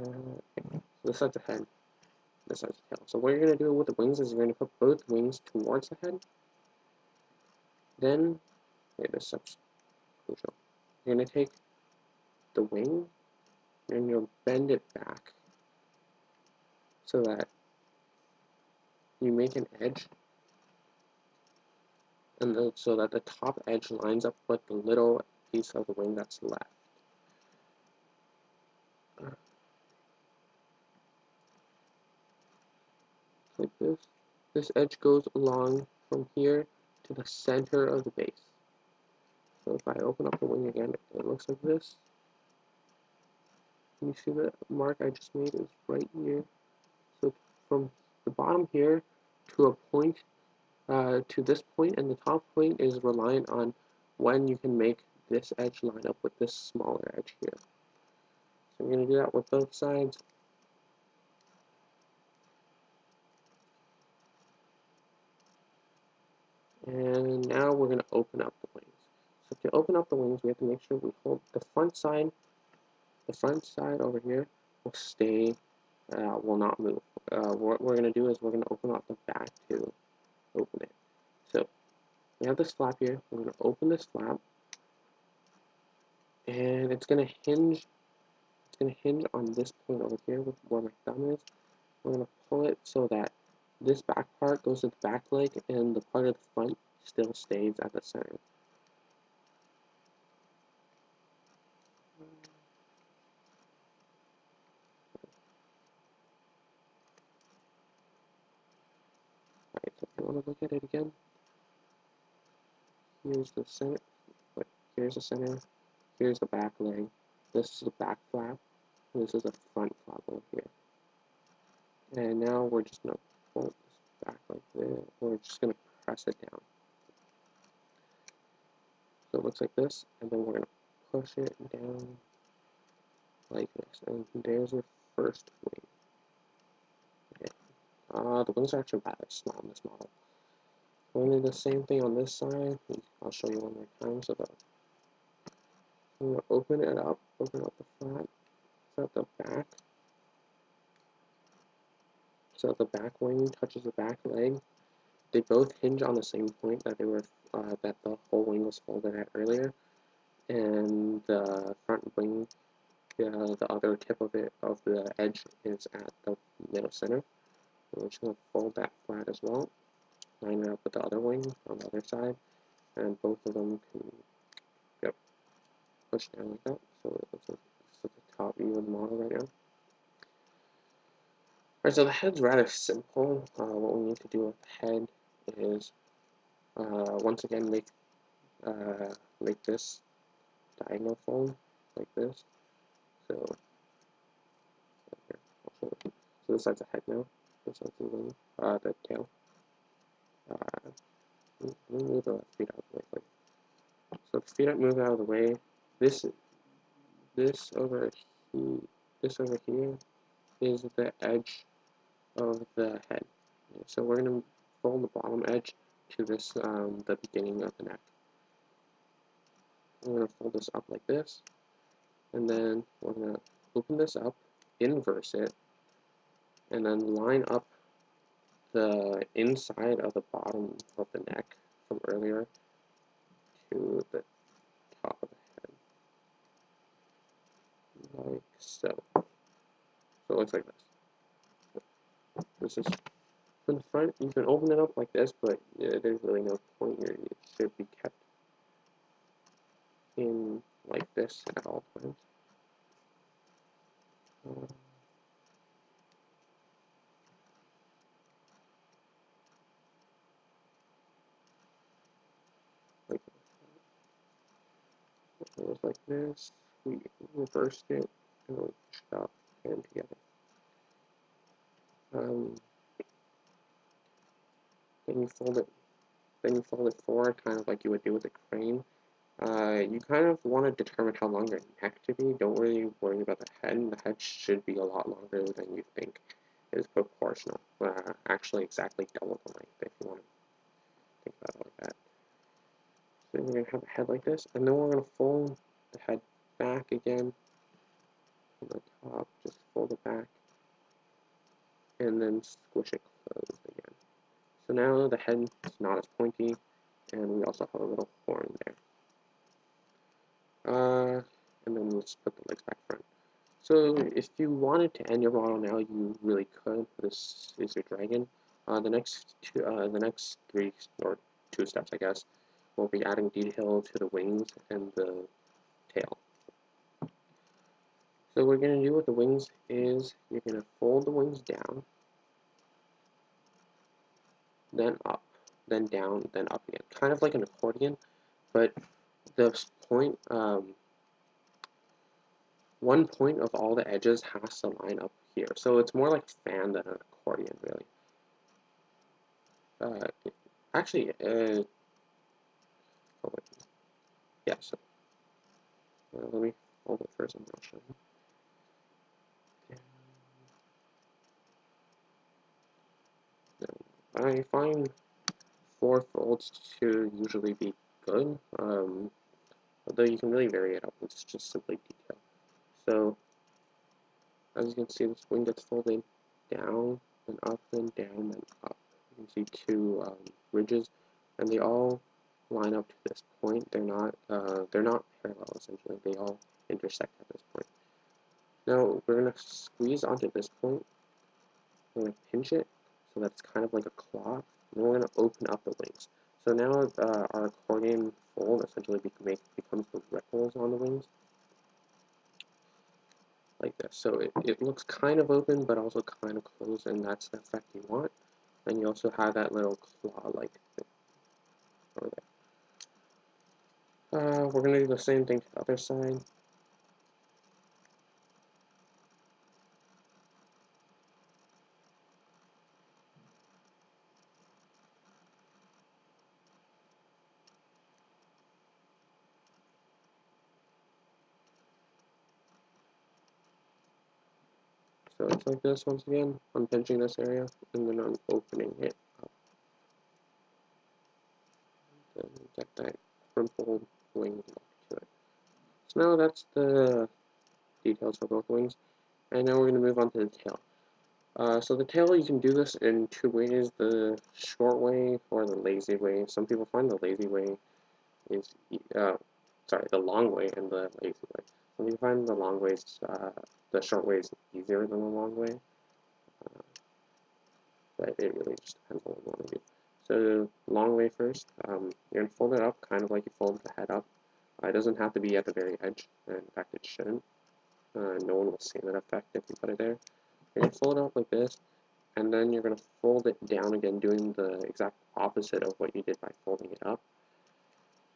Okay. So this side's the head, this side's the tail. So what you're going to do with the wings is you're going to put both wings towards the head. Then, okay, this stuff's crucial. You're going to take the wing and you'll bend it back so that you make an edge, and so that the top edge lines up with the little piece of the wing that's left. Like this. This edge goes along from here to the center of the base. So if I open up the wing again, it looks like this. Can you see the mark I just made is right here? So from the bottom here to a point, to this point, and the top point is reliant on when you can make this edge line up with this smaller edge here. So we're going to do that with both sides. And now we're going to open up the wings. So to open up the wings, we have to make sure we hold the front side over here will stay, will not move. What we're going to do is we're going to open up the back to open it. So we have this flap here. We're going to open this flap, and it's going to hinge. It's going to hinge on this point over here where my thumb is. We're going to pull it so that this back part goes to the back leg, and the part of the front still stays at the center. Alright, so if you want to look at it again, here's the center. Here's the center. Here's the back leg. This is the back flap. This is the front flap over here. And now we're just going to pull this back like this. We're just going to press it down. So it looks like this, and then we're going to push it down like this. And there's your first wing. Okay. The wings are actually rather small in this model. We're going to do the same thing on this side. I'll show you one more time. So I'm going to open it up, open up the flap, set the back. So the back wing touches the back leg. They both hinge on the same point that that the whole wing was folded at earlier, and the front wing, the other tip of the edge is at the middle center. So we're just going to fold that flat as well, line it up with the other wing on the other side, and both of them can get pushed down like that. So it looks like this is the top view of the model right now. Alright, so the head's rather simple. What we need to do with the head is once again make this diagonal fold like this. So here, I'll show you. So this side's the head now. This side's the tail. Let me move the feet out of the way. So the feet move out of the way. This over here is the edge of the head. So we're gonna fold the bottom edge to this the beginning of the neck. We're going to fold this up like this, and then we're going to open this up, inverse it, and then line up the inside of the bottom of the neck from earlier to the top of the head, like so. So it looks like this. This is from the front. You can open it up like this, but there's really no point here. It should be kept in like this at all times. Like it was like this. We reversed it and we pushed it up and together. Then you fold it forward, kind of like you would do with a crane. You kind of want to determine how long your neck to be. Don't really worry about the head. The head should be a lot longer than you think. It is proportional. Actually, exactly double the length if you want to think about it like that. So we're going to have a head like this, and then we're going to fold the head back again from the top, just fold it back, and then squish it closed again. So now the head is not as pointy, and we also have a little horn there. And then let's put the legs back front. So if you wanted to end your model now, you really could. This is your dragon. The next three or two steps, I guess, will be adding detail to the wings and the tail. So what we're going to do with the wings is you're going to fold the wings down, then up, then down, then up again. Kind of like an accordion, but the point, one point of all the edges has to line up here. So it's more like a fan than an accordion, really. Actually, yeah, so let me fold it first and I'll show you. I find 4 folds to usually be good, although you can really vary it up. It's just simply detail. So, as you can see, this wing gets folded down and up and down and up. You can see 2 ridges, and they all line up to this point. They're not parallel, essentially. They all intersect at this point. Now, we're going to squeeze onto this point. We're going to pinch it, so that's kind of like a claw. And then we're going to open up the wings. So now our accordion fold essentially becomes the ripples on the wings, like this. So it looks kind of open, but also kind of closed, and that's the effect you want. And you also have that little claw-like thing over there. We're going to do the same thing to the other side. So it's like this once again. I'm pinching this area, and then I'm opening it up. And get that crumpled wing look to it. So now that's the details for both wings. And now we're going to move on to the tail. So the tail, you can do this in 2 ways, the short way or the lazy way. Some people find the lazy way is, the long way and the lazy way. Some people find the short way is easier than the long way. But it really just depends on what you want to do. So long way first, you're going to fold it up kind of like you fold the head up. It doesn't have to be at the very edge, and in fact it shouldn't. No one will see that effect if you put it there. You're going to fold it up like this, and then you're going to fold it down again, doing the exact opposite of what you did by folding it up.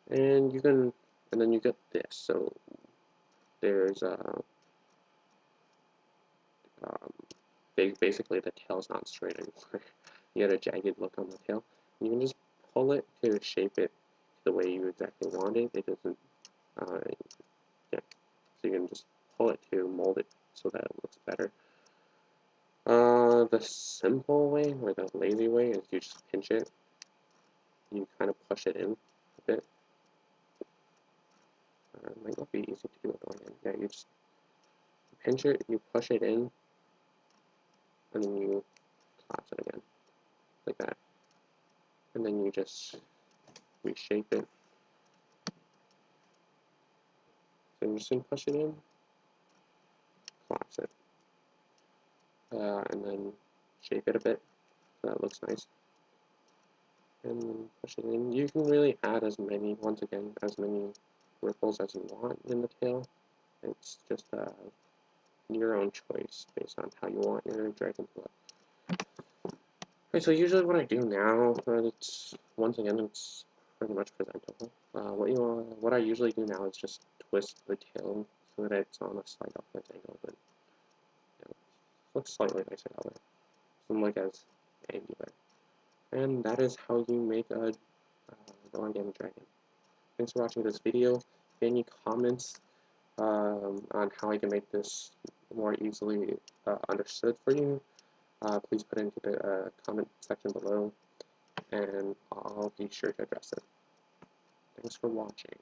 And then you get this. So there's basically the tail's not straight anymore. You get a jagged look on the tail. You can just pull it to shape it the way you exactly want it. It doesn't, yeah. So you can just pull it to mold it so that it looks better. The simple way, or the lazy way, is you just pinch it. You kind of push it in a bit. It might not be easy to do with one hand. Yeah, you just pinch it, you push it in, and then you collapse it again, like that. And then you just reshape it. So you're just going to push it in, collapse it, and then shape it a bit so that looks nice. And then push it in. You can really add as many ripples as you want in the tail. It's just your own choice based on how you want your dragon to look. Okay, so usually what I do now, once again, it's pretty much presentable. What I usually do now is just twist the tail so that it's on a slight upward angle, but looks slightly nicer that way. Doesn't look as angular. And that is how you make a origami dragon. Thanks for watching this video. If you have any comments on how I can make this more easily understood for you, please put it into the comment section below, and I'll be sure to address it. Thanks for watching.